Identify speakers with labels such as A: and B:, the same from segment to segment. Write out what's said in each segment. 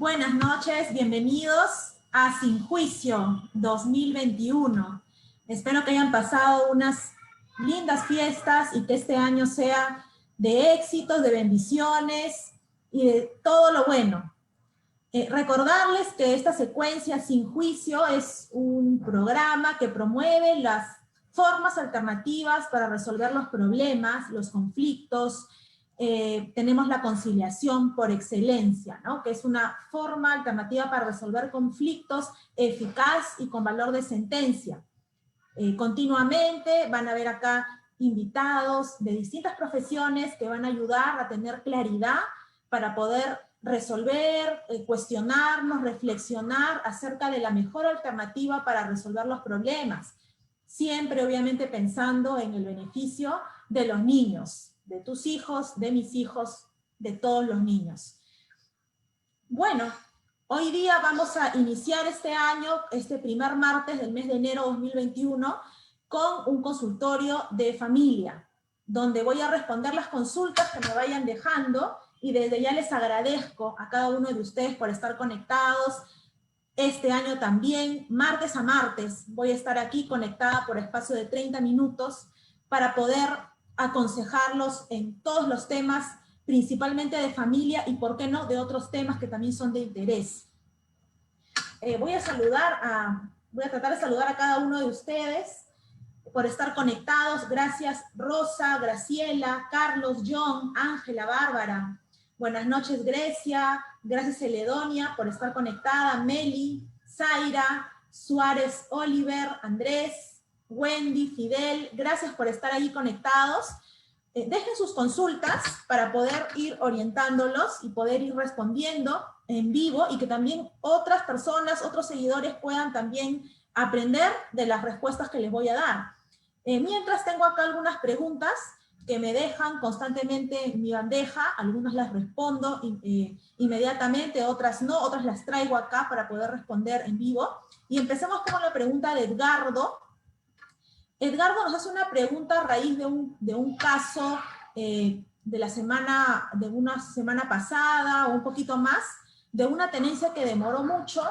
A: Buenas noches, bienvenidos a Sin Juicio 2021. Espero que hayan pasado unas lindas fiestas y que este año sea de éxitos, de bendiciones y de todo lo bueno. Recordarles que esta secuencia Sin Juicio es un programa que promueve las formas alternativas para resolver los problemas, los conflictos. Tenemos la conciliación por excelencia, ¿no? Que es una forma alternativa para resolver conflictos eficaz y con valor de sentencia. Continuamente van a ver acá invitados de distintas profesiones que van a ayudar a tener claridad para poder resolver, cuestionarnos, reflexionar acerca de la mejor alternativa para resolver los problemas. Siempre, obviamente, pensando en el beneficio de los niños, de tus hijos, de mis hijos, de todos los niños. Bueno, hoy día vamos a iniciar este año, este primer martes del mes de enero 2021, con un consultorio de familia, donde voy a responder las consultas que me vayan dejando, y desde ya les agradezco a cada uno de ustedes por estar conectados. Este año también, martes a martes, voy a estar aquí conectada por espacio de 30 minutos para poder aconsejarlos en todos los temas, principalmente de familia y, por qué no, de otros temas que también son de interés. Voy a tratar de saludar a cada uno de ustedes por estar conectados. Gracias Rosa, Graciela, Carlos, John, Ángela, Bárbara. Buenas noches Grecia, gracias Celedonia por estar conectada, Meli, Zaira, Suárez, Oliver, Andrés, Wendy, Fidel, gracias por estar ahí conectados. Dejen sus consultas para poder ir orientándolos y poder ir respondiendo en vivo, y que también otras personas, otros seguidores puedan también aprender de las respuestas que les voy a dar. Mientras tengo acá algunas preguntas que me dejan constantemente en mi bandeja, algunas las respondo inmediatamente, otras no, otras las traigo acá para poder responder en vivo. Y empecemos con la pregunta de Edgardo. Edgardo nos hace una pregunta a raíz de un caso de una semana pasada o un poquito más, de una tenencia que demoró mucho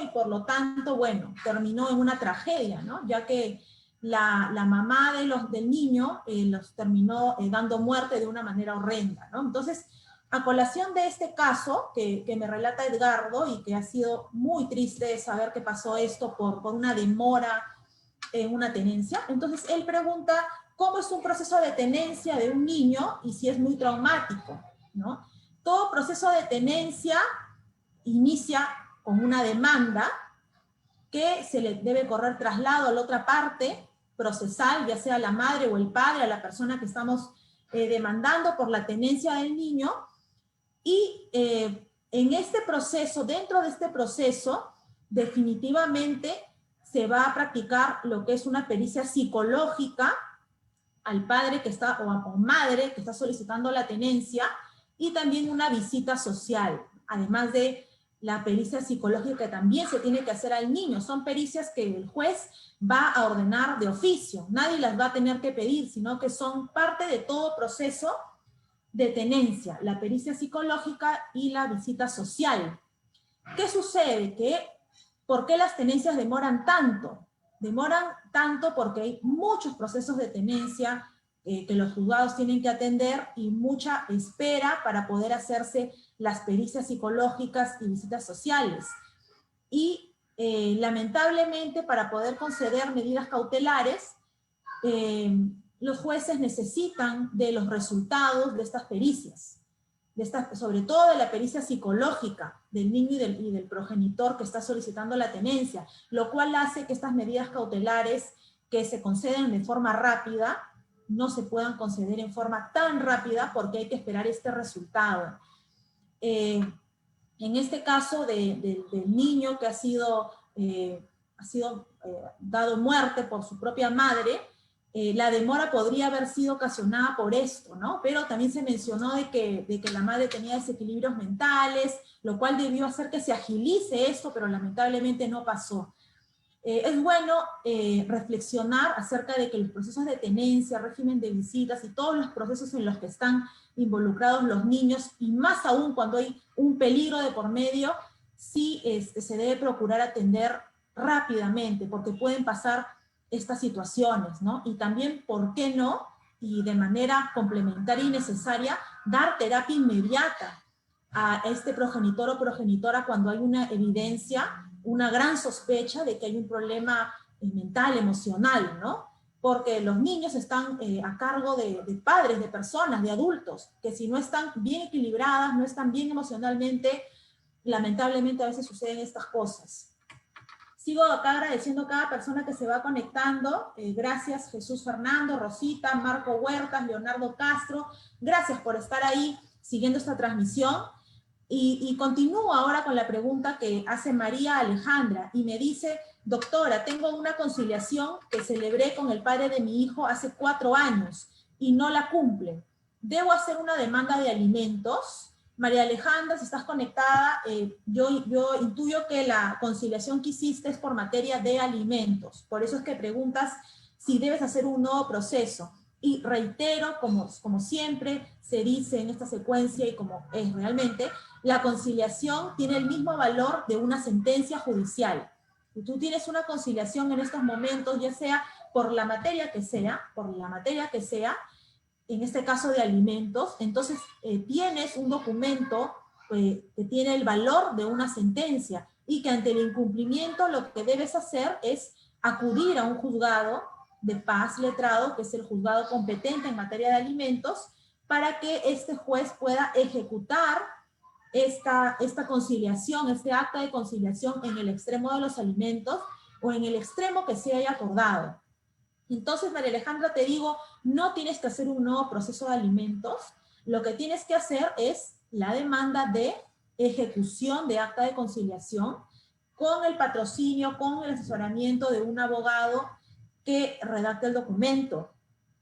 A: y por lo tanto, bueno, terminó en una tragedia, ¿no? Ya que la mamá del niño los terminó dando muerte de una manera horrenda, ¿no? Entonces, a colación de este caso que me relata Edgardo, y que ha sido muy triste saber que pasó esto por una demora en una tenencia, entonces él pregunta cómo es un proceso de tenencia de un niño y si es muy traumático, ¿no? Todo proceso de tenencia inicia con una demanda que se le debe correr traslado a la otra parte procesal, ya sea la madre o el padre, a la persona que estamos demandando por la tenencia del niño, y en este proceso, dentro de este proceso, definitivamente se va a practicar lo que es una pericia psicológica al padre que está, o madre que está solicitando la tenencia, y también una visita social, además de la pericia psicológica que también se tiene que hacer al niño. Son pericias que el juez va a ordenar de oficio, nadie las va a tener que pedir, sino que son parte de todo proceso de tenencia, la pericia psicológica y la visita social. ¿Qué sucede? ¿Por qué las tenencias demoran tanto? Demoran tanto porque hay muchos procesos de tenencia que los juzgados tienen que atender, y mucha espera para poder hacerse las pericias psicológicas y visitas sociales. Y lamentablemente, para poder conceder medidas cautelares, los jueces necesitan de los resultados de estas pericias, sobre todo de la pericia psicológica del niño y del progenitor que está solicitando la tenencia, lo cual hace que estas medidas cautelares que se conceden de forma rápida no se puedan conceder en forma tan rápida, porque hay que esperar este resultado. En este caso del niño que ha sido dado muerte por su propia madre, la demora podría haber sido ocasionada por esto, ¿no? Pero también se mencionó de que la madre tenía desequilibrios mentales, lo cual debió hacer que se agilice esto, pero lamentablemente no pasó. es bueno reflexionar acerca de que los procesos de tenencia, régimen de visitas y todos los procesos en los que están involucrados los niños, y más aún cuando hay un peligro de por medio, sí se debe procurar atender rápidamente, porque pueden pasar estas situaciones, ¿no? Y también, ¿por qué no? Y de manera complementaria y necesaria, dar terapia inmediata a este progenitor o progenitora cuando hay una evidencia, una gran sospecha de que hay un problema mental, emocional, ¿no? Porque los niños están a cargo de padres, de personas, de adultos, que si no están bien equilibradas, no están bien emocionalmente, lamentablemente a veces suceden estas cosas. Sigo acá agradeciendo a cada persona que se va conectando. Gracias Jesús Fernando, Rosita, Marco Huertas, Leonardo Castro. Gracias por estar ahí siguiendo esta transmisión. Y continúo ahora con la pregunta que hace María Alejandra y me dice, doctora, tengo una conciliación que celebré con el padre de mi hijo hace 4 años y no la cumple. ¿Debo hacer una demanda de alimentos? María Alejandra, si estás conectada, yo intuyo que la conciliación que hiciste es por materia de alimentos. Por eso es que preguntas si debes hacer un nuevo proceso. Y reitero, como siempre se dice en esta secuencia y como es realmente, la conciliación tiene el mismo valor de una sentencia judicial. Si tú tienes una conciliación en estos momentos, ya sea por la materia que sea, en este caso de alimentos, entonces tienes un documento que tiene el valor de una sentencia y que ante el incumplimiento lo que debes hacer es acudir a un juzgado de paz letrado, que es el juzgado competente en materia de alimentos, para que este juez pueda ejecutar esta conciliación, este acta de conciliación en el extremo de los alimentos o en el extremo que se haya acordado. Entonces, María Alejandra, te digo, no tienes que hacer un nuevo proceso de alimentos, lo que tienes que hacer es la demanda de ejecución de acta de conciliación con el patrocinio, con el asesoramiento de un abogado que redacte el documento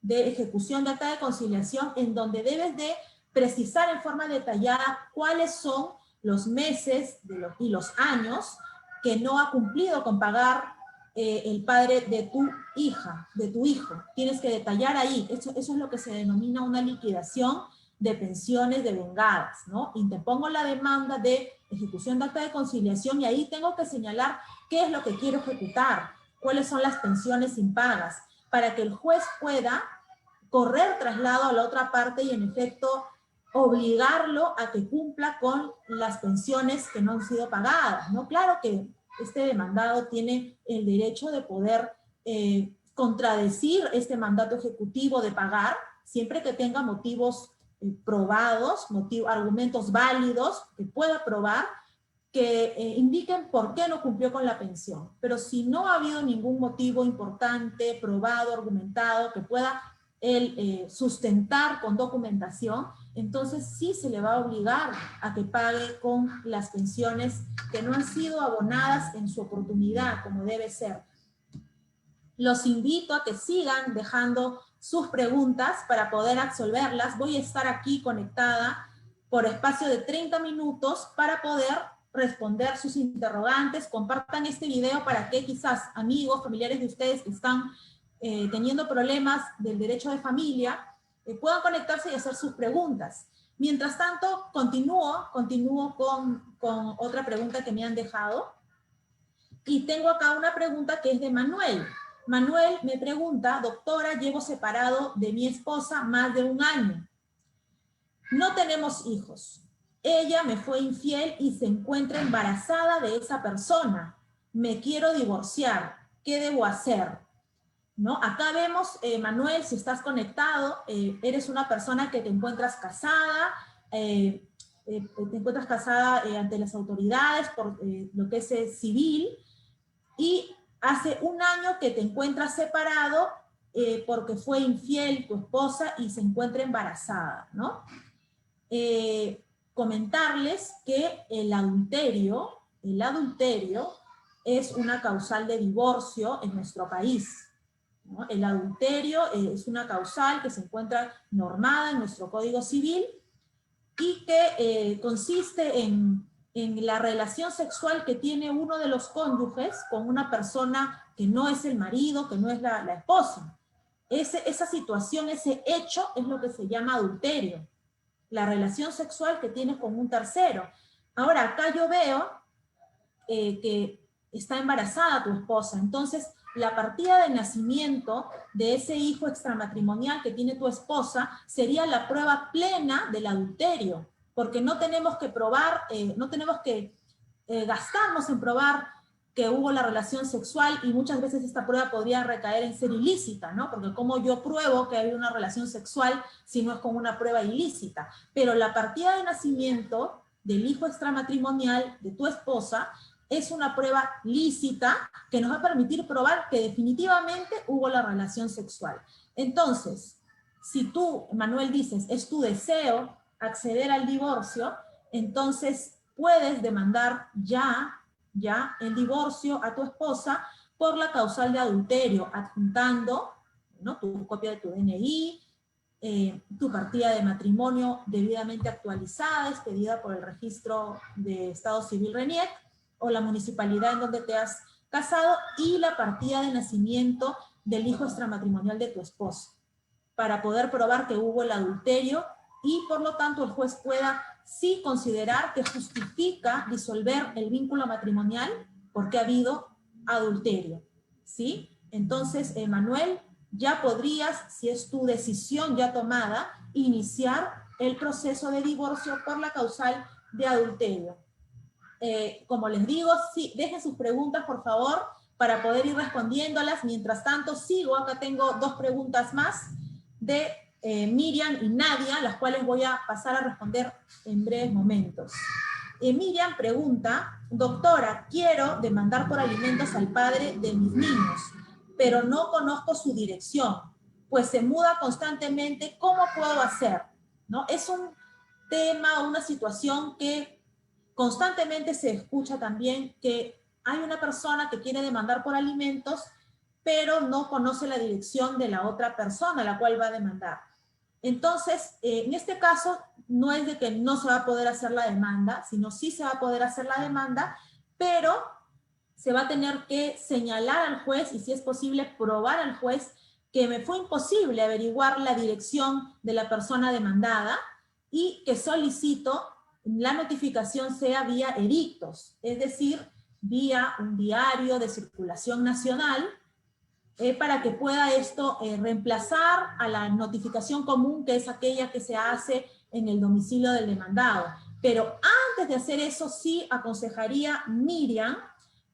A: de ejecución de acta de conciliación, en donde debes de precisar en forma detallada cuáles son los meses y los años que no ha cumplido con pagar el padre de tu hija, de tu hijo. Tienes que detallar ahí. Eso es lo que se denomina una liquidación de pensiones devengadas, ¿no? Interpongo la demanda de ejecución de acta de conciliación y ahí tengo que señalar qué es lo que quiero ejecutar, cuáles son las pensiones impagas, para que el juez pueda correr traslado a la otra parte y en efecto obligarlo a que cumpla con las pensiones que no han sido pagadas, ¿no? Claro que este demandado tiene el derecho de poder contradecir este mandato ejecutivo de pagar, siempre que tenga motivos probados, argumentos válidos que pueda probar, que indiquen por qué no cumplió con la pensión. Pero si no ha habido ningún motivo importante, probado, argumentado, que pueda él sustentar con documentación, entonces sí se le va a obligar a que pague con las pensiones que no han sido abonadas en su oportunidad, como debe ser. Los invito a que sigan dejando sus preguntas para poder absolverlas. Voy a estar aquí conectada por espacio de 30 minutos para poder responder sus interrogantes. Compartan este video para que quizás amigos, familiares de ustedes que están teniendo problemas del derecho de familia, puedan conectarse y hacer sus preguntas. Mientras tanto, continúo con otra pregunta que me han dejado. Y tengo acá una pregunta que es de Manuel. Manuel me pregunta, doctora, llevo separado de mi esposa más de 1 año. No tenemos hijos. Ella me fue infiel y se encuentra embarazada de esa persona. Me quiero divorciar. ¿Qué debo hacer? ¿No? Acá vemos, Manuel, si estás conectado, eres una persona que te encuentras casada, ante las autoridades por lo que es civil, y hace 1 año que te encuentras separado porque fue infiel tu esposa y se encuentra embarazada, ¿no? Comentarles que el adulterio es una causal de divorcio en nuestro país, ¿no? El adulterio es una causal que se encuentra normada en nuestro Código Civil y que consiste en en la relación sexual que tiene uno de los cónyuges con una persona que no es el marido, que no es la esposa. Esa situación, ese hecho es lo que se llama adulterio. La relación sexual que tienes con un tercero. Ahora, acá yo veo que está embarazada tu esposa, entonces la partida de nacimiento de ese hijo extramatrimonial que tiene tu esposa sería la prueba plena del adulterio, porque no tenemos que probar, no tenemos que gastarnos en probar que hubo la relación sexual, y muchas veces esta prueba podría recaer en ser ilícita, ¿no? Porque ¿cómo yo pruebo que hay una relación sexual si no es con una prueba ilícita? Pero la partida de nacimiento del hijo extramatrimonial de tu esposa es una prueba lícita que nos va a permitir probar que definitivamente hubo la relación sexual. Entonces, si tú, Manuel, dices, es tu deseo acceder al divorcio, entonces puedes demandar ya el divorcio a tu esposa por la causal de adulterio, adjuntando, ¿no?, tu copia de tu DNI, tu partida de matrimonio debidamente actualizada, expedida por el registro de Estado Civil RENIEC, o la municipalidad en donde te has casado, y la partida de nacimiento del hijo extramatrimonial de tu esposo, para poder probar que hubo el adulterio, y por lo tanto el juez pueda sí considerar que justifica disolver el vínculo matrimonial porque ha habido adulterio, ¿sí? Entonces, Manuel, ya podrías, si es tu decisión ya tomada, iniciar el proceso de divorcio por la causal de adulterio. Como les digo, sí, dejen sus preguntas, por favor, para poder ir respondiéndolas. Mientras tanto, sigo. Acá tengo 2 preguntas más de Miriam y Nadia, las cuales voy a pasar a responder en breves momentos. Miriam pregunta: doctora, quiero demandar por alimentos al padre de mis niños, pero no conozco su dirección, pues se muda constantemente. ¿Cómo puedo hacer? ¿No? Es un tema, una situación que constantemente se escucha también, que hay una persona que quiere demandar por alimentos, pero no conoce la dirección de la otra persona a la cual va a demandar. Entonces, en este caso, no es de que no se va a poder hacer la demanda, sino sí se va a poder hacer la demanda, pero se va a tener que señalar al juez, y si es posible, probar al juez que me fue imposible averiguar la dirección de la persona demandada, y que solicito la notificación sea vía edictos, es decir, vía un diario de circulación nacional, para que pueda esto reemplazar a la notificación común, que es aquella que se hace en el domicilio del demandado. Pero antes de hacer eso, sí aconsejaría, Miriam,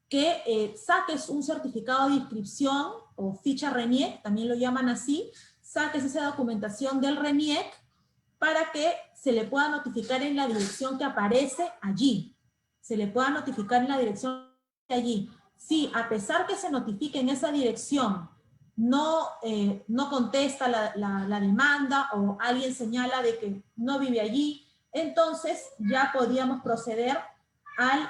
A: que saques un certificado de inscripción o ficha RENIEC, también lo llaman así, saques esa documentación del RENIEC para que se le pueda notificar en la dirección que aparece allí. Se le pueda notificar en la dirección de allí. Si a pesar que se notifique en esa dirección, no contesta la demanda, o alguien señala de que no vive allí, entonces ya podríamos proceder al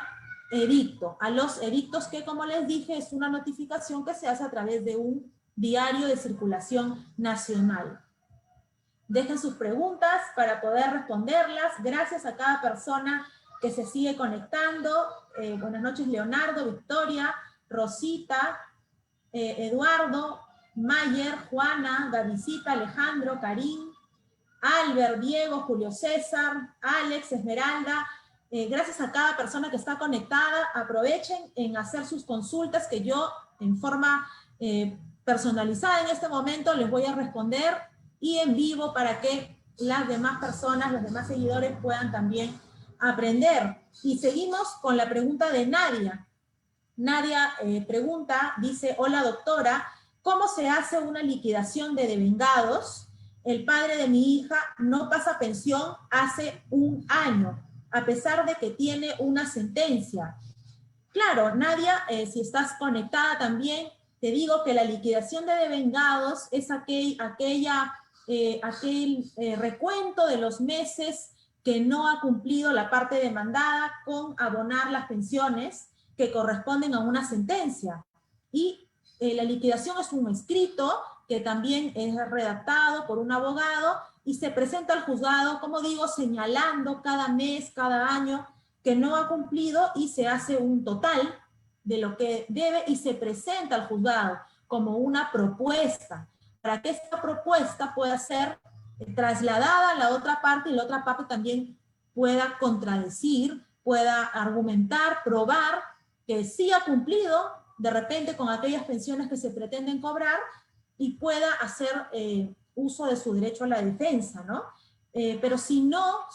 A: edicto, a los edictos, que, como les dije, es una notificación que se hace a través de un diario de circulación nacional. Dejen sus preguntas para poder responderlas. Gracias a cada persona que se sigue conectando. Buenas noches, Leonardo, Victoria, Rosita, Eduardo, Mayer, Juana, Gavisita, Alejandro, Karim, Albert, Diego, Julio César, Alex, Esmeralda. Gracias a cada persona que está conectada. Aprovechen en hacer sus consultas, que yo en forma personalizada en este momento les voy a responder, y en vivo, para que las demás personas, los demás seguidores puedan también aprender. Y seguimos con la pregunta de Nadia. Nadia pregunta, dice: hola doctora, ¿cómo se hace una liquidación de devengados? El padre de mi hija no pasa pensión hace 1 año, a pesar de que tiene una sentencia. Claro, Nadia, si estás conectada también, te digo que la liquidación de devengados es aquel recuento de los meses que no ha cumplido la parte demandada con abonar las pensiones que corresponden a una sentencia. Y la liquidación es un escrito que también es redactado por un abogado y se presenta al juzgado, como digo, señalando cada mes, cada año, que no ha cumplido y se hace un total de lo que debe y se presenta al juzgado como una propuesta, para que esta propuesta pueda ser trasladada a la otra parte y la otra parte también pueda contradecir, pueda argumentar, probar que sí ha cumplido de repente con aquellas pensiones que se pretenden cobrar y pueda hacer uso de su derecho a la defensa, ¿no? Pero si no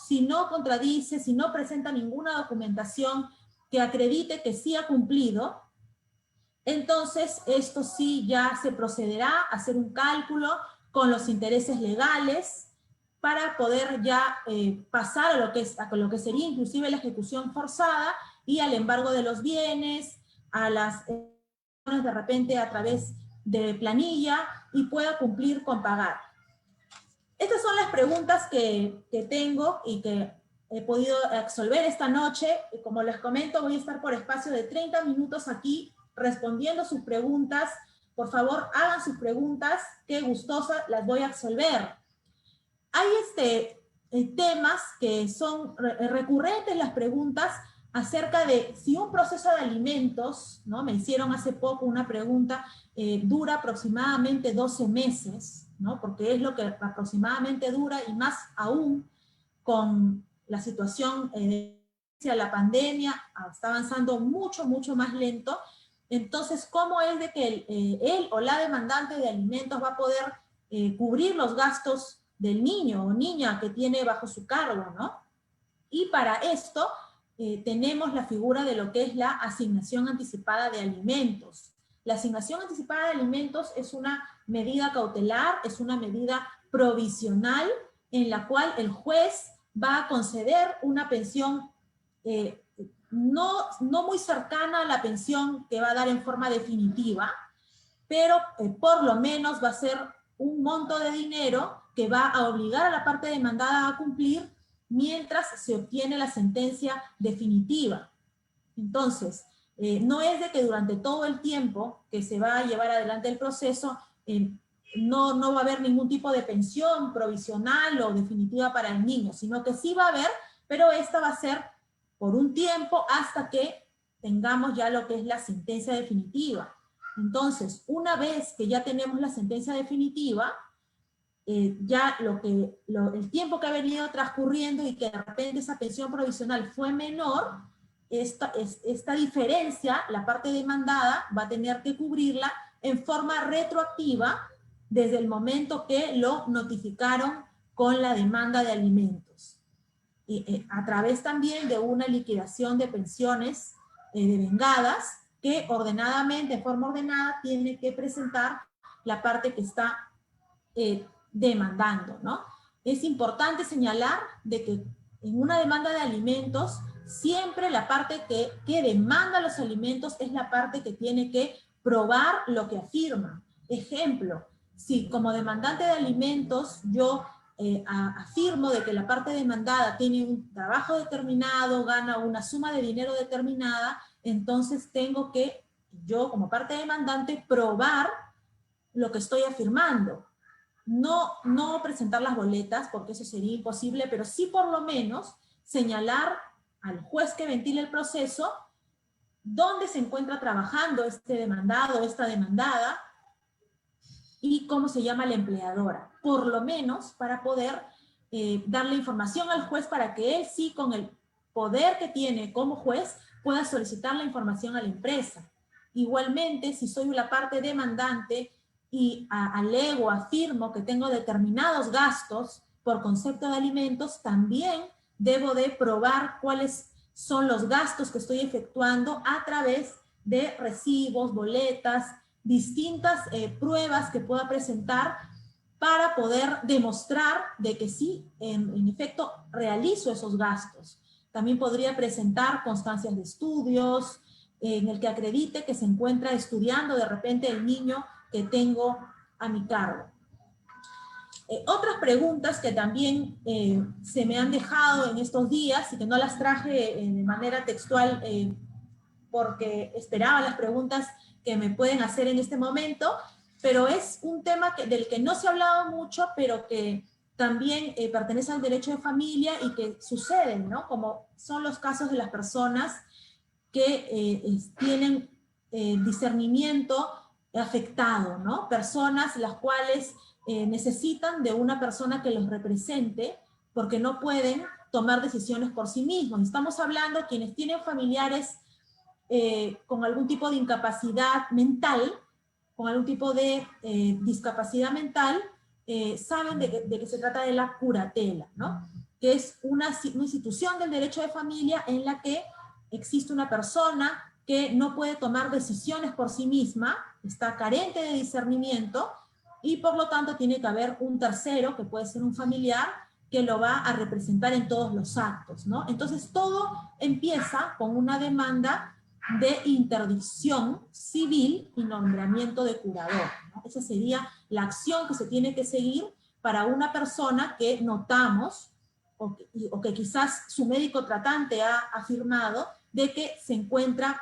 A: contradice, si no presenta ninguna documentación que acredite que sí ha cumplido, entonces esto sí ya se procederá a hacer un cálculo con los intereses legales para poder ya pasar a lo que sería inclusive la ejecución forzada y al embargo de los bienes, a las de repente a través de planilla y pueda cumplir con pagar. Estas son las preguntas que tengo y que he podido absolver esta noche. Como les comento, voy a estar por espacio de 30 minutos aquí respondiendo sus preguntas. Por favor, hagan sus preguntas, que gustosa las voy a absolver. Hay temas que son recurrentes las preguntas acerca de si un proceso de alimentos, ¿no? Me hicieron hace poco una pregunta, dura aproximadamente 12 meses, ¿no? Porque es lo que aproximadamente dura, y más aún con la situación de la pandemia, está avanzando mucho, mucho más lento. Entonces, ¿cómo es de que él o la demandante de alimentos va a poder cubrir los gastos del niño o niña que tiene bajo su cargo, ¿no? Y para esto tenemos la figura de lo que es la asignación anticipada de alimentos. La asignación anticipada de alimentos es una medida cautelar, es una medida provisional en la cual el juez va a conceder una pensión no muy cercana a la pensión que va a dar en forma definitiva, pero por lo menos va a ser un monto de dinero que va a obligar a la parte demandada a cumplir mientras se obtiene la sentencia definitiva. Entonces, no es de que durante todo el tiempo que se va a llevar adelante el proceso, no va a haber ningún tipo de pensión provisional o definitiva para el niño, sino que sí va a haber, pero esta va a ser por un tiempo hasta que tengamos ya lo que es la sentencia definitiva. Entonces, una vez que ya tenemos la sentencia definitiva, ya el tiempo que ha venido transcurriendo y que de repente esa pensión provisional fue menor, esta diferencia, la parte demandada va a tener que cubrirla en forma retroactiva desde el momento que lo notificaron con la demanda de alimentos. A través también de una liquidación de pensiones devengadas que ordenadamente, de forma ordenada, tiene que presentar la parte que está demandando, ¿no? Es importante señalar de que en una demanda de alimentos, siempre la parte que demanda los alimentos es la parte que tiene que probar lo que afirma. Ejemplo, si como demandante de alimentos yo afirmo de que la parte demandada tiene un trabajo determinado, gana una suma de dinero determinada, entonces tengo que, yo como parte demandante, probar lo que estoy afirmando. No presentar las boletas, porque eso sería imposible, pero sí por lo menos señalar al juez que ventile el proceso dónde se encuentra trabajando este demandado, esta demandada, y cómo se llama la empleadora, por lo menos para poder darle información al juez para que él sí, con el poder que tiene como juez, pueda solicitar la información a la empresa. Igualmente, si soy la parte demandante y alego, afirmo que tengo determinados gastos por concepto de alimentos, también debo de probar cuáles son los gastos que estoy efectuando a través de recibos, boletas, distintas pruebas que pueda presentar para poder demostrar de que sí, en efecto, realizo esos gastos. También podría presentar constancias de estudios, en el que acredite que se encuentra estudiando de repente el niño que tengo a mi cargo. Otras preguntas que también se me han dejado en estos días y que no las traje de manera textual porque esperaba las preguntas que me pueden hacer en este momento, pero es un tema del que no se ha hablado mucho, pero que también pertenece al derecho de familia y que suceden, ¿no? Como son los casos de las personas que tienen discernimiento afectado, ¿no? Personas las cuales necesitan de una persona que los represente porque no pueden tomar decisiones por sí mismos. Estamos hablando de quienes tienen familiares con algún tipo de incapacidad mental, con algún tipo de discapacidad mental, saben de que se trata de la curatela, ¿no? Que es una institución del derecho de familia en la que existe una persona que no puede tomar decisiones por sí misma, está carente de discernimiento, y por lo tanto tiene que haber un tercero, que puede ser un familiar, que lo va a representar en todos los actos, ¿no? Entonces todo empieza con una demanda de interdicción civil y nombramiento de curador, ¿no? Esa sería la acción que se tiene que seguir para una persona que notamos, o que quizás su médico tratante ha afirmado, de que se encuentra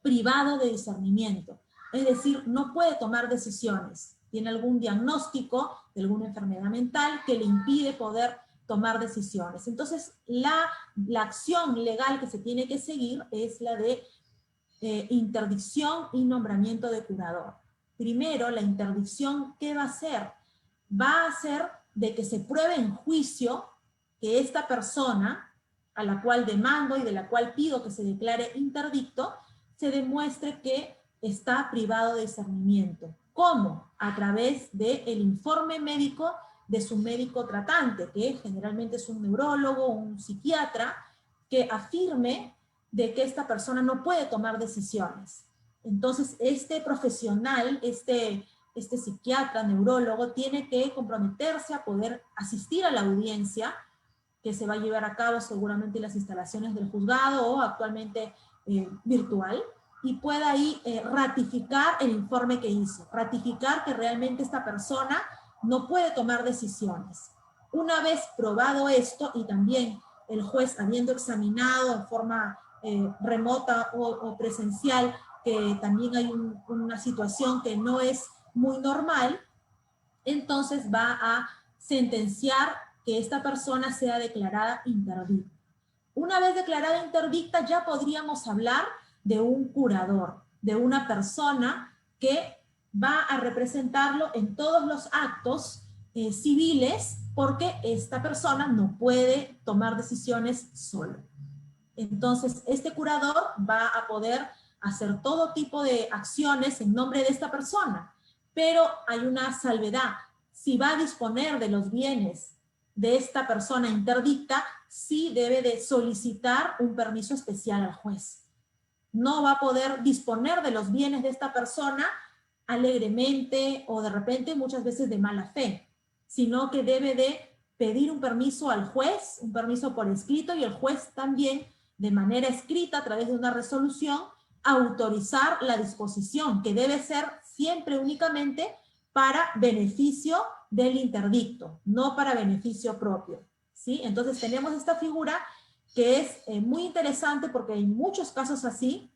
A: privado de discernimiento. Es decir, no puede tomar decisiones. Tiene algún diagnóstico de alguna enfermedad mental que le impide poder tomar decisiones. Entonces, la acción legal que se tiene que seguir es la de interdicción y nombramiento de curador. Primero, la interdicción, ¿qué va a hacer? Va a hacer de que se pruebe en juicio que esta persona, a la cual demando y de la cual pido que se declare interdicto, se demuestre que está privado de discernimiento. ¿Cómo? A través del informe médico de su médico tratante, que generalmente es un neurólogo, un psiquiatra, que afirme de que esta persona no puede tomar decisiones. Entonces, este profesional, este psiquiatra, neurólogo, tiene que comprometerse a poder asistir a la audiencia que se va a llevar a cabo seguramente en las instalaciones del juzgado o actualmente virtual, y pueda ahí ratificar el informe que hizo, ratificar que realmente esta persona no puede tomar decisiones. Una vez probado esto, y también el juez habiendo examinado en forma remota o presencial, que también hay una situación que no es muy normal, entonces va a sentenciar que esta persona sea declarada interdicta. Una vez declarada interdicta, ya podríamos hablar de un curador, de una persona que va a representarlo en todos los actos civiles, porque esta persona no puede tomar decisiones solo. Entonces, este curador va a poder hacer todo tipo de acciones en nombre de esta persona, pero hay una salvedad. Si va a disponer de los bienes de esta persona interdicta, sí debe de solicitar un permiso especial al juez. No va a poder disponer de los bienes de esta persona alegremente o de repente muchas veces de mala fe, sino que debe de pedir un permiso al juez, un permiso por escrito, y el juez también de manera escrita a través de una resolución autorizar la disposición, que debe ser siempre únicamente para beneficio del interdicto, no para beneficio propio, ¿sí? Entonces tenemos esta figura que es muy interesante porque hay muchos casos así,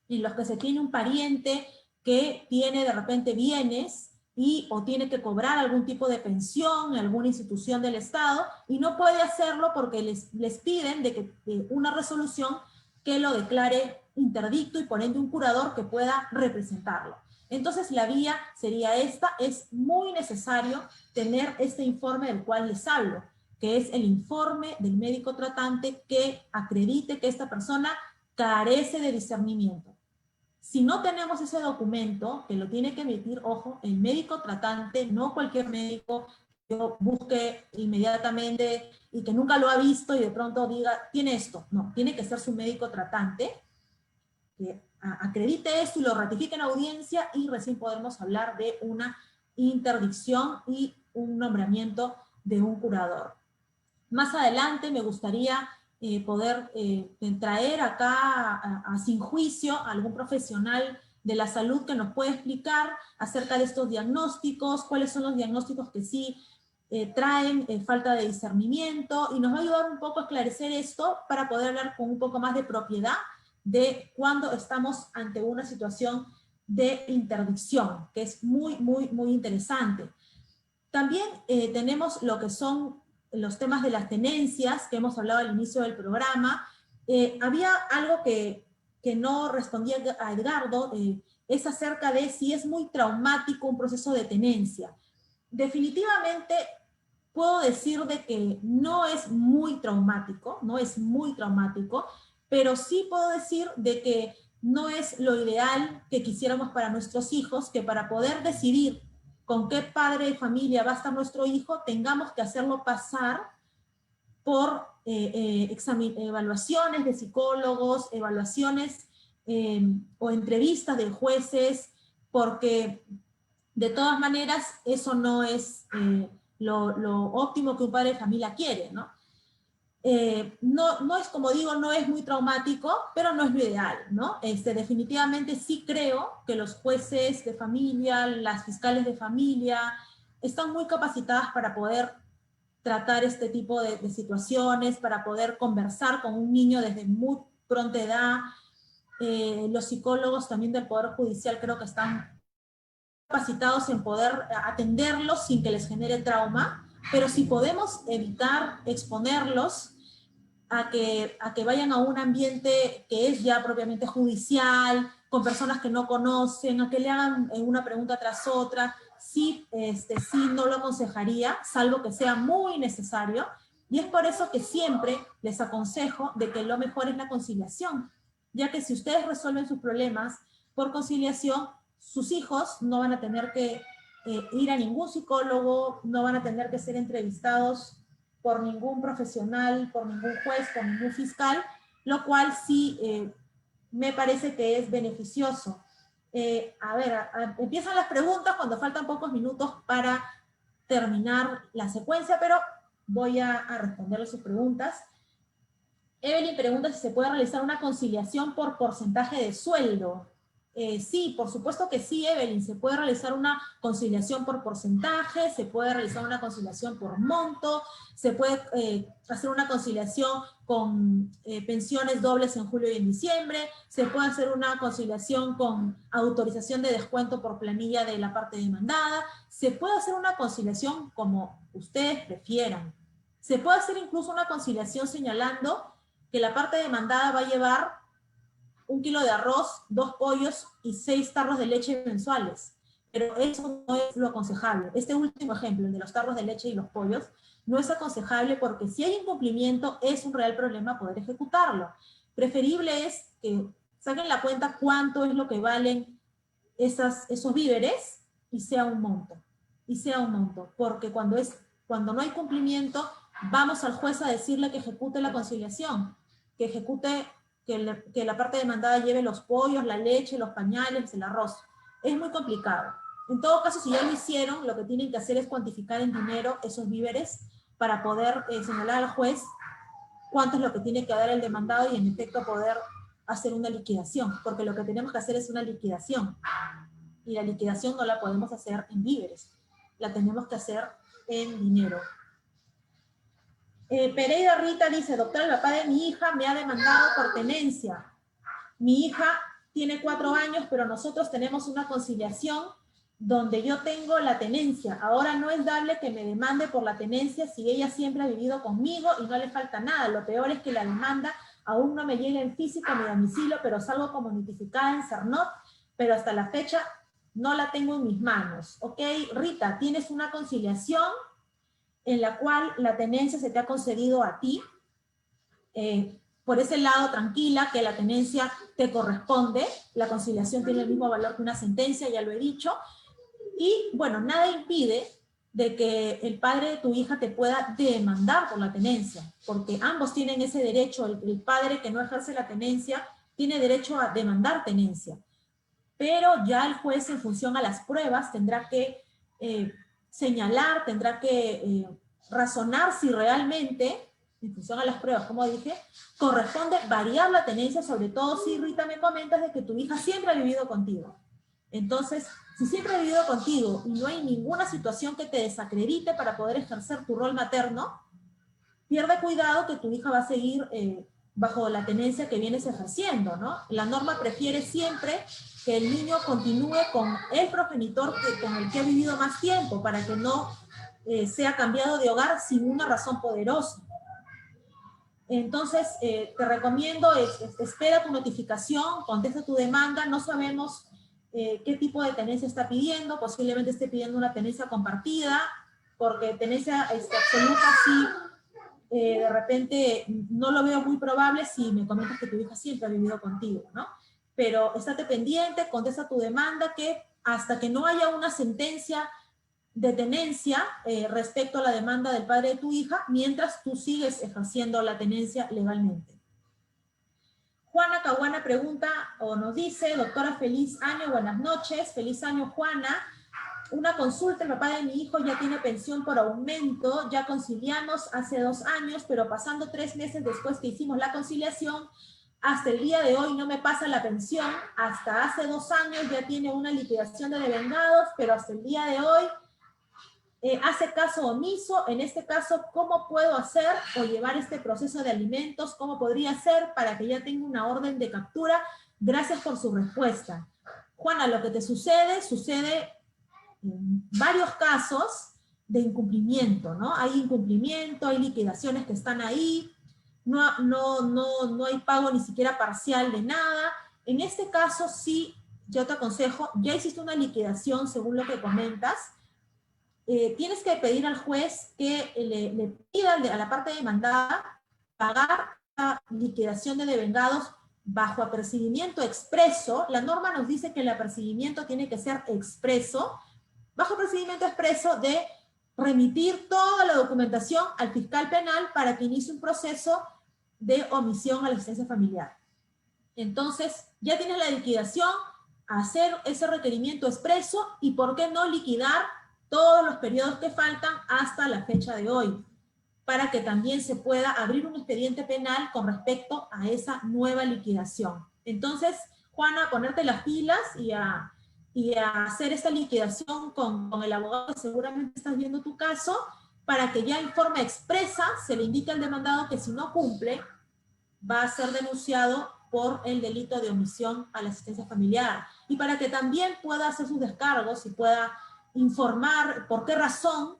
A: en los que se tiene un pariente que tiene de repente bienes o tiene que cobrar algún tipo de pensión en alguna institución del Estado y no puede hacerlo porque les piden de una resolución que lo declare interdicto y por ende un curador que pueda representarlo. Entonces la vía sería esta. Es muy necesario tener este informe del cual les hablo, que es el informe del médico tratante que acredite que esta persona carece de discernimiento. Si no tenemos ese documento, que lo tiene que emitir, ojo, el médico tratante, no cualquier médico que busque inmediatamente y que nunca lo ha visto y de pronto diga, tiene esto. No, tiene que ser su médico tratante, que acredite esto y lo ratifique en audiencia, y recién podemos hablar de una interdicción y un nombramiento de un curador. Más adelante me gustaría poder traer acá a Sin Juicio a algún profesional de la salud que nos pueda explicar acerca de estos diagnósticos, cuáles son los diagnósticos que sí traen falta de discernimiento, y nos va a ayudar un poco a esclarecer esto para poder hablar con un poco más de propiedad de cuando estamos ante una situación de interdicción, que es muy, muy, muy interesante. También tenemos lo que son los temas de las tenencias, que hemos hablado al inicio del programa. Había algo que no respondía a Edgardo, es acerca de si es muy traumático un proceso de tenencia. Definitivamente puedo decir de que no es muy traumático, pero sí puedo decir de que no es lo ideal que quisiéramos para nuestros hijos, que para poder decidir con qué padre de familia va a estar nuestro hijo, tengamos que hacerlo pasar por evaluaciones de psicólogos, evaluaciones o entrevistas de jueces, porque de todas maneras eso no es lo óptimo que un padre de familia quiere, ¿no? No es, como digo, no es muy traumático, pero no es lo ideal, ¿no? Definitivamente sí creo que los jueces de familia, las fiscales de familia, están muy capacitadas para poder tratar este tipo de situaciones, para poder conversar con un niño desde muy pronta edad. Los psicólogos también del Poder Judicial creo que están capacitados en poder atenderlos sin que les genere trauma, pero si podemos evitar exponerlos a que vayan a un ambiente que es ya propiamente judicial, con personas que no conocen, a que le hagan una pregunta tras otra, sí no lo aconsejaría, salvo que sea muy necesario, y es por eso que siempre les aconsejo de que lo mejor es la conciliación, ya que si ustedes resuelven sus problemas por conciliación, sus hijos no van a tener que ir a ningún psicólogo, no van a tener que ser entrevistados por ningún profesional, por ningún juez, por ningún fiscal, lo cual sí me parece que es beneficioso. Empiezan las preguntas cuando faltan pocos minutos para terminar la secuencia, pero voy a responderle sus preguntas. Evelyn pregunta si se puede realizar una conciliación por porcentaje de sueldo. Sí, por supuesto que sí, Evelyn, se puede realizar una conciliación por porcentaje, se puede realizar una conciliación por monto, se puede hacer una conciliación con pensiones dobles en julio y en diciembre, se puede hacer una conciliación con autorización de descuento por planilla de la parte demandada, se puede hacer una conciliación como ustedes prefieran. Se puede hacer incluso una conciliación señalando que la parte demandada va a llevar 1 kilo de arroz, 2 pollos y 6 tarros de leche mensuales. Pero eso no es lo aconsejable. Este último ejemplo, el de los tarros de leche y los pollos, no es aconsejable porque si hay incumplimiento es un real problema poder ejecutarlo. Preferible es que saquen la cuenta cuánto es lo que valen esos víveres y sea un monto. Porque cuando no hay cumplimiento, vamos al juez a decirle que ejecute la conciliación, que ejecute que la parte demandada lleve los pollos, la leche, los pañales, el arroz. Es muy complicado. En todo caso, si ya lo hicieron, lo que tienen que hacer es cuantificar en dinero esos víveres para poder señalar al juez cuánto es lo que tiene que dar el demandado y en efecto poder hacer una liquidación, porque lo que tenemos que hacer es una liquidación. Y la liquidación no la podemos hacer en víveres, la tenemos que hacer en dinero. Pereira Rita dice, doctor, el papá de mi hija me ha demandado por tenencia. Mi hija tiene 4 años, pero nosotros tenemos una conciliación donde yo tengo la tenencia. Ahora no es dable que me demande por la tenencia si ella siempre ha vivido conmigo y no le falta nada. Lo peor es que la demanda aún no me llega en físico a mi domicilio, pero salgo como notificada en Cernot, pero hasta la fecha no la tengo en mis manos. Ok, Rita, tienes una conciliación en la cual la tenencia se te ha concedido a ti. Por ese lado, tranquila, que la tenencia te corresponde. La conciliación tiene el mismo valor que una sentencia, ya lo he dicho. Y, bueno, nada impide de que el padre de tu hija te pueda demandar por la tenencia, porque ambos tienen ese derecho. El padre que no ejerce la tenencia tiene derecho a demandar tenencia. Pero ya el juez, en función a las pruebas, tendrá que señalar, tendrá que razonar si realmente, en función a las pruebas, como dije, corresponde variar la tenencia, sobre todo si, Rita, me comentas de que tu hija siempre ha vivido contigo. Entonces, si siempre ha vivido contigo y no hay ninguna situación que te desacredite para poder ejercer tu rol materno, pierde cuidado que tu hija va a seguir bajo la tenencia que vienes ejerciendo, ¿no? La norma prefiere siempre que el niño continúe con el progenitor con el que ha vivido más tiempo, para que no sea cambiado de hogar sin una razón poderosa. Entonces, te recomiendo, espera tu notificación, contesta tu demanda, no sabemos qué tipo de tenencia está pidiendo, posiblemente esté pidiendo una tenencia compartida, porque tenencia absoluta sí, de repente no lo veo muy probable si me comentas que tu hija siempre ha vivido contigo, ¿no? Pero estate pendiente, contesta tu demanda, que hasta que no haya una sentencia de tenencia respecto a la demanda del padre de tu hija, mientras tú sigues ejerciendo la tenencia legalmente. Juana Caguana pregunta o nos dice: doctora, feliz año, buenas noches. Feliz año, Juana. Una consulta: el papá de mi hijo ya tiene pensión por aumento, ya conciliamos hace 2 años, pero pasando 3 meses después que hicimos la conciliación, hasta el día de hoy no me pasa la pensión. Hasta hace 2 años ya tiene una liquidación de devengados, pero hasta el día de hoy hace caso omiso. En este caso, ¿cómo puedo hacer o llevar este proceso de alimentos? ¿Cómo podría hacer para que ya tenga una orden de captura? Gracias por su respuesta. Juana, lo que te sucede en varios casos de incumplimiento, ¿no? Hay incumplimiento, hay liquidaciones que están ahí, no hay pago ni siquiera parcial de nada. En este caso, sí, yo te aconsejo, ya hiciste una liquidación según lo que comentas, tienes que pedir al juez que le pida a la parte demandada pagar la liquidación de devengados bajo apercibimiento expreso. La norma nos dice que el apercibimiento tiene que ser expreso, bajo procedimiento expreso de remitir toda la documentación al fiscal penal para que inicie un proceso de omisión a la asistencia familiar. Entonces, ya tienes la liquidación, hacer ese requerimiento expreso y por qué no liquidar todos los periodos que faltan hasta la fecha de hoy, para que también se pueda abrir un expediente penal con respecto a esa nueva liquidación. Entonces, Juana, ponerte las pilas y a hacer esta liquidación con el abogado que seguramente estás viendo tu caso, para que ya en forma expresa se le indique al demandado que si no cumple, va a ser denunciado por el delito de omisión a la asistencia familiar, y para que también pueda hacer sus descargos y pueda informar por qué razón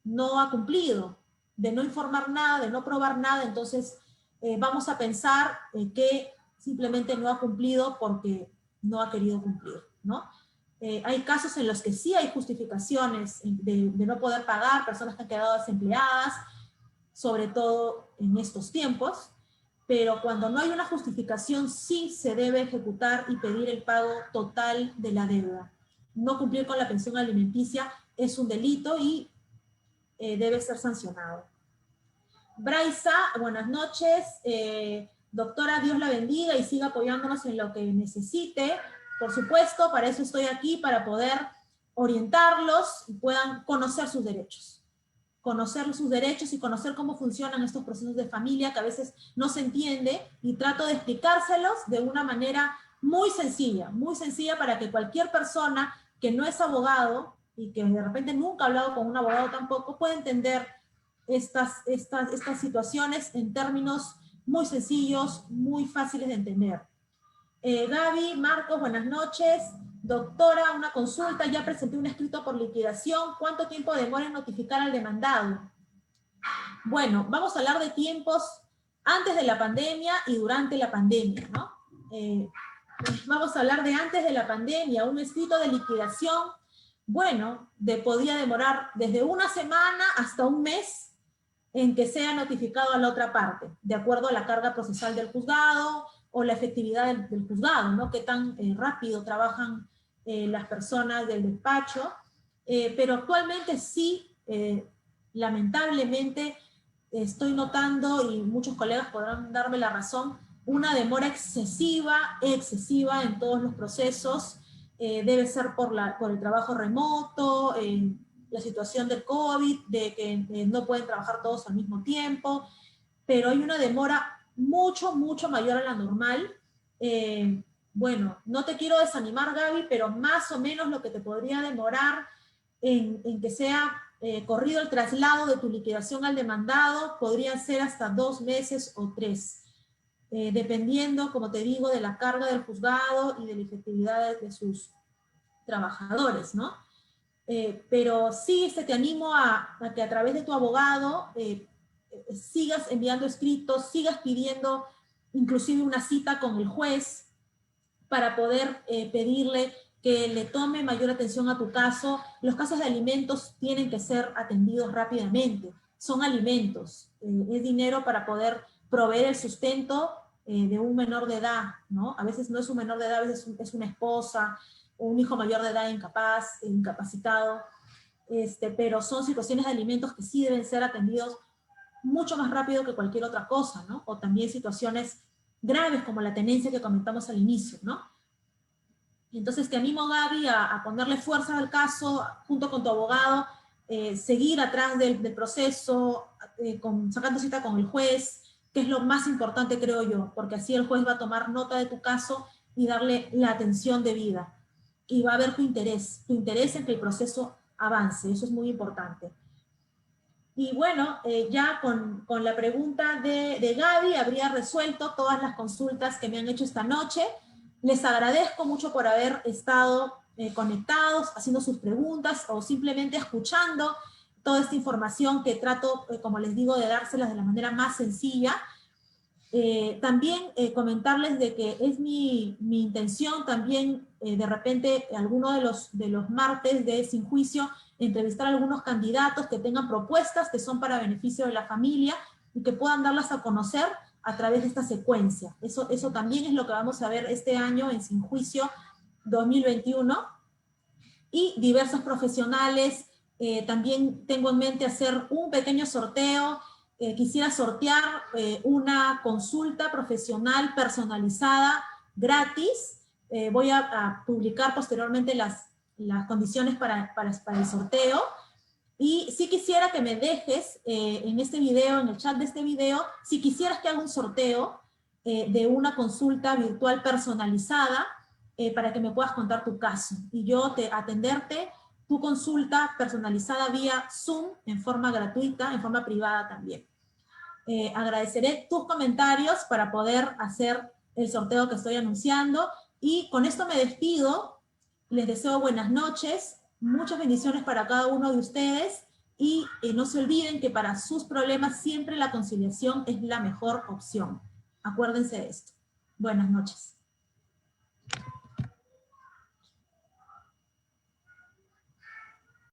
A: no ha cumplido. De no informar nada, de no probar nada, entonces vamos a pensar que simplemente no ha cumplido porque no ha querido cumplir, ¿no? Hay casos en los que sí hay justificaciones de no poder pagar, personas que han quedado desempleadas, sobre todo en estos tiempos, pero cuando no hay una justificación sí se debe ejecutar y pedir el pago total de la deuda. No cumplir con la pensión alimenticia es un delito y debe ser sancionado. Braisa, buenas noches. Doctora, Dios la bendiga y siga apoyándonos en lo que necesite. Por supuesto, para eso estoy aquí, para poder orientarlos y puedan conocer sus derechos. Conocer sus derechos y conocer cómo funcionan estos procesos de familia que a veces no se entiende, y trato de explicárselos de una manera muy sencilla para que cualquier persona que no es abogado y que de repente nunca ha hablado con un abogado tampoco pueda entender estas situaciones en términos muy sencillos, muy fáciles de entender. Gaby, Marcos, buenas noches. Doctora, una consulta, ya presenté un escrito por liquidación. ¿Cuánto tiempo demora en notificar al demandado? Bueno, vamos a hablar de tiempos antes de la pandemia y durante la pandemia, ¿no? Vamos a hablar de antes de la pandemia. Un escrito de liquidación, bueno, podría demorar desde una semana hasta un mes en que sea notificado a la otra parte, de acuerdo a la carga procesal del juzgado o la efectividad del juzgado, ¿no? Qué tan rápido trabajan las personas del despacho, pero actualmente sí, lamentablemente, estoy notando, y muchos colegas podrán darme la razón, una demora excesiva en todos los procesos. Debe ser por el trabajo remoto, la situación del COVID, de que no pueden trabajar todos al mismo tiempo, pero hay una demora mucho mayor a la normal. Bueno, no te quiero desanimar, Gaby, pero más o menos lo que te podría demorar en que sea corrido el traslado de tu liquidación al demandado podría ser hasta 2 meses o 3, dependiendo, como te digo, de la carga del juzgado y de la efectividad de sus trabajadores, ¿no? Pero sí te animo a que a través de tu abogado sigas enviando escritos, sigas pidiendo inclusive una cita con el juez para poder pedirle que le tome mayor atención a tu caso. Los casos de alimentos tienen que ser atendidos rápidamente. Son alimentos, es dinero para poder proveer el sustento de un menor de edad, ¿no? A veces no es un menor de edad, a veces es una esposa, o un hijo mayor de edad incapacitado, pero son situaciones de alimentos que sí deben ser atendidos mucho más rápido que cualquier otra cosa, ¿no? O también situaciones graves como la tenencia que comentamos al inicio, ¿no? Entonces te animo, Gaby, a ponerle fuerza al caso, junto con tu abogado, seguir atrás del proceso, sacando cita con el juez, que es lo más importante, creo yo, porque así el juez va a tomar nota de tu caso y darle la atención debida. Y va a ver tu interés en que el proceso avance, eso es muy importante. Y bueno, ya con la pregunta de Gaby habría resuelto todas las consultas que me han hecho esta noche. Les agradezco mucho por haber estado conectados, haciendo sus preguntas o simplemente escuchando toda esta información que trato, como les digo, de dárselas de la manera más sencilla. También comentarles de que es mi intención también de repente alguno de los martes de Sin Juicio entrevistar a algunos candidatos que tengan propuestas que son para beneficio de la familia y que puedan darlas a conocer a través de esta secuencia. Eso también es lo que vamos a ver este año en Sin Juicio 2021. Y diversos profesionales, también tengo en mente hacer un pequeño sorteo. Quisiera sortear una consulta profesional personalizada gratis. Voy a publicar posteriormente las condiciones para el sorteo. Y si quisiera que me dejes en este video, en el chat de este video, si quisieras que haga un sorteo de una consulta virtual personalizada para que me puedas contar tu caso. Y yo atenderte tu consulta personalizada vía Zoom en forma gratuita, en forma privada también. Agradeceré tus comentarios para poder hacer el sorteo que estoy anunciando. Y con esto me despido. Les deseo buenas noches. Muchas bendiciones para cada uno de ustedes. Y no se olviden que para sus problemas siempre la conciliación es la mejor opción. Acuérdense de esto. Buenas noches.